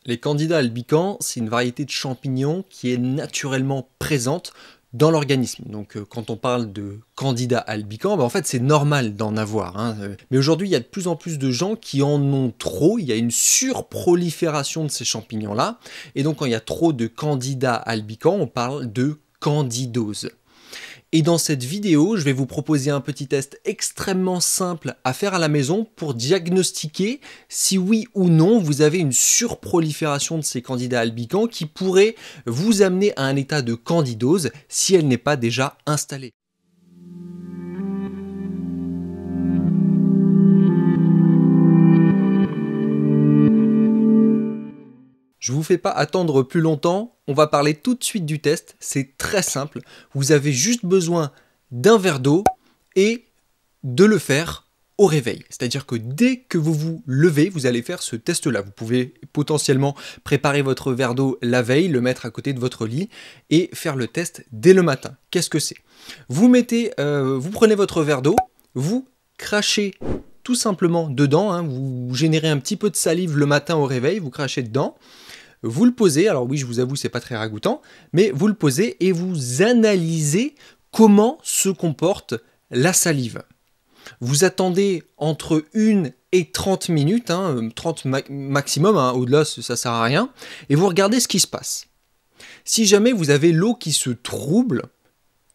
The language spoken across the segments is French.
Les candidats albicans, c'est une variété de champignons qui est naturellement présente dans l'organisme. Donc quand on parle de candidats albicans, en fait c'est normal d'en avoir. Mais aujourd'hui, il y a de plus en plus de gens qui en ont trop. Il y a une surprolifération de ces champignons-là. Et donc quand il y a trop de candidats albicans, on parle de candidose. Et dans cette vidéo, je vais vous proposer un petit test extrêmement simple à faire à la maison pour diagnostiquer si oui ou non vous avez une surprolifération de ces candidats albicans qui pourrait vous amener à un état de candidose si elle n'est pas déjà installée. Je ne vous fais pas attendre plus longtemps, on va parler tout de suite du test, c'est très simple. Vous avez juste besoin d'un verre d'eau et de le faire au réveil. C'est-à-dire que dès que vous vous levez, vous allez faire ce test-là. Vous pouvez potentiellement préparer votre verre d'eau la veille, le mettre à côté de votre lit et faire le test dès le matin. Qu'est-ce que c'est ? Vous prenez votre verre d'eau, vous crachez tout simplement dedans, vous générez un petit peu de salive le matin au réveil, vous crachez dedans. Vous le posez, alors oui, je vous avoue, c'est pas très ragoûtant, mais vous le posez et vous analysez comment se comporte la salive. Vous attendez entre 1 et 30 minutes, 30 maximum, au-delà ça sert à rien, et vous regardez ce qui se passe. Si jamais vous avez l'eau qui se trouble,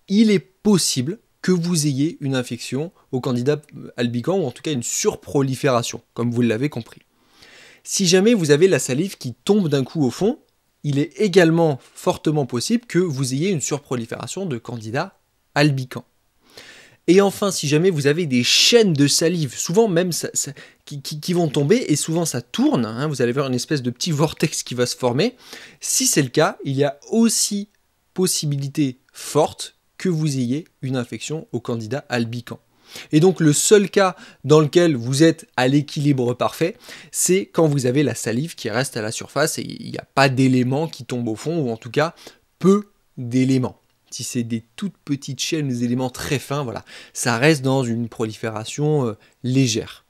il est possible que vous ayez une infection au candida albicans, ou en tout cas une surprolifération, comme vous l'avez compris. Si jamais vous avez la salive qui tombe d'un coup au fond, il est également fortement possible que vous ayez une surprolifération de candidats albicans. Et enfin, si jamais vous avez des chaînes de salive, souvent même qui vont tomber, et souvent ça tourne, vous allez voir une espèce de petit vortex qui va se former, si c'est le cas, il y a aussi possibilité forte que vous ayez une infection au candida albicans. Et donc le seul cas dans lequel vous êtes à l'équilibre parfait, c'est quand vous avez la salive qui reste à la surface et il n'y a pas d'éléments qui tombent au fond, ou en tout cas peu d'éléments. Si c'est des toutes petites chaînes, des éléments très fins, voilà, ça reste dans une prolifération légère.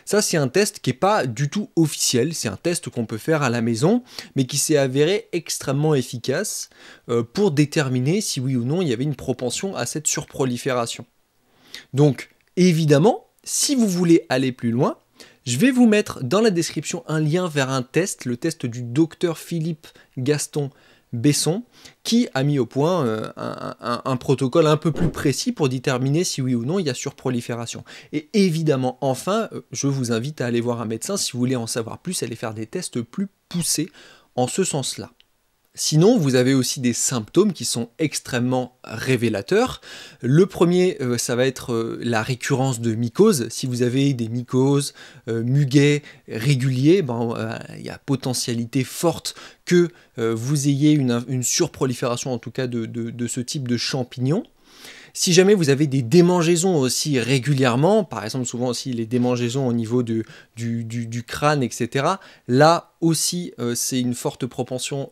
Ça, c'est un test qui n'est pas du tout officiel, c'est un test qu'on peut faire à la maison, mais qui s'est avéré extrêmement efficace pour déterminer si oui ou non il y avait une propension à cette surprolifération. Donc, évidemment, si vous voulez aller plus loin, je vais vous mettre dans la description un lien vers un test, le test du docteur Philippe Gaston Besson, qui a mis au point un protocole un peu plus précis pour déterminer si oui ou non il y a surprolifération. Et évidemment, enfin, je vous invite à aller voir un médecin si vous voulez en savoir plus, aller faire des tests plus poussés en ce sens-là. Sinon, vous avez aussi des symptômes qui sont extrêmement révélateurs. Le premier, ça va être la récurrence de mycoses. Si vous avez des mycoses, muguets réguliers, il y a potentialité forte que vous ayez une surprolifération en tout cas de ce type de champignons. Si jamais vous avez des démangeaisons aussi régulièrement, par exemple souvent aussi les démangeaisons au niveau du crâne, etc., là aussi c'est une forte propension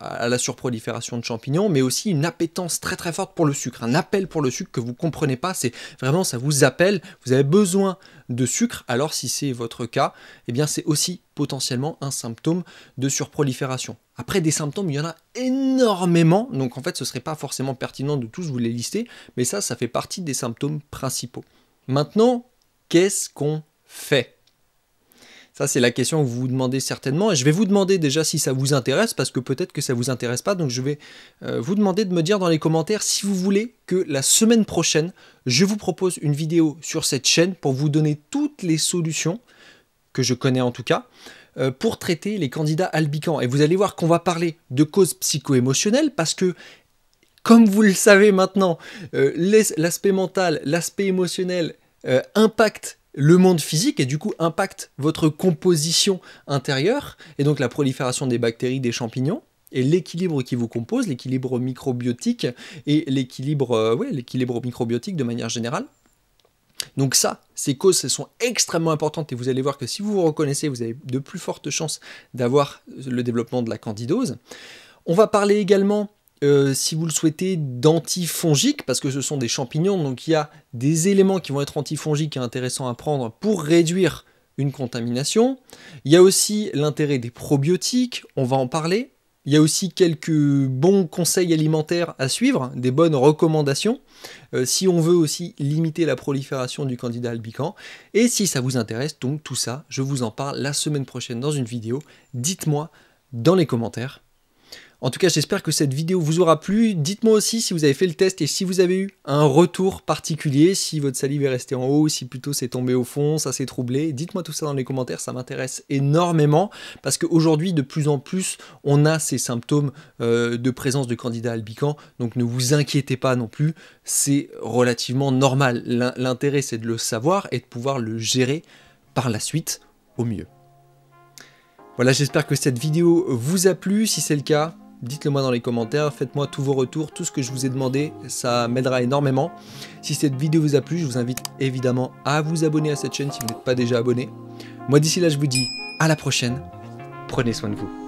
à la surprolifération de champignons, mais aussi une appétence très très forte pour le sucre, un appel pour le sucre que vous ne comprenez pas, c'est vraiment ça vous appelle, vous avez besoin de sucre, alors si c'est votre cas, eh bien c'est aussi potentiellement un symptôme de surprolifération. Après des symptômes, il y en a énormément, donc en fait ce ne serait pas forcément pertinent de tous vous les lister, mais ça fait partie des symptômes principaux. Maintenant, qu'est-ce qu'on fait ? Ça, c'est la question que vous vous demandez certainement. Et je vais vous demander déjà si ça vous intéresse, parce que peut-être que ça ne vous intéresse pas. Donc je vais vous demander de me dire dans les commentaires si vous voulez que la semaine prochaine, je vous propose une vidéo sur cette chaîne pour vous donner toutes les solutions, que je connais en tout cas, pour traiter les candidats albicans. Et vous allez voir qu'on va parler de causes psycho-émotionnelles, parce que, comme vous le savez maintenant, l'aspect mental, l'aspect émotionnel impacte le monde physique et du coup impacte votre composition intérieure et donc la prolifération des bactéries, des champignons et l'équilibre qui vous compose, l'équilibre microbiotique et l'équilibre microbiotique de manière générale. Donc ça, ces causes, elles sont extrêmement importantes et vous allez voir que si vous vous reconnaissez, vous avez de plus fortes chances d'avoir le développement de la candidose. On va parler également si vous le souhaitez, d'antifongiques, parce que ce sont des champignons, donc il y a des éléments qui vont être antifongiques et intéressants à prendre pour réduire une contamination. Il y a aussi l'intérêt des probiotiques, on va en parler. Il y a aussi quelques bons conseils alimentaires à suivre, des bonnes recommandations, si on veut aussi limiter la prolifération du Candida albicans. Et si ça vous intéresse, donc tout ça, je vous en parle la semaine prochaine dans une vidéo. Dites-moi dans les commentaires. En tout cas, j'espère que cette vidéo vous aura plu. Dites-moi aussi si vous avez fait le test et si vous avez eu un retour particulier, si votre salive est restée en haut, si plutôt c'est tombé au fond, ça s'est troublé. Dites-moi tout ça dans les commentaires, ça m'intéresse énormément parce qu'aujourd'hui, de plus en plus, on a ces symptômes de présence de Candida albicans. Donc ne vous inquiétez pas non plus, c'est relativement normal. L'intérêt, c'est de le savoir et de pouvoir le gérer par la suite au mieux. Voilà, j'espère que cette vidéo vous a plu. Si c'est le cas, dites-le moi dans les commentaires, faites-moi tous vos retours, tout ce que je vous ai demandé, ça m'aidera énormément. Si cette vidéo vous a plu, je vous invite évidemment à vous abonner à cette chaîne si vous n'êtes pas déjà abonné. Moi d'ici là, je vous dis à la prochaine, prenez soin de vous.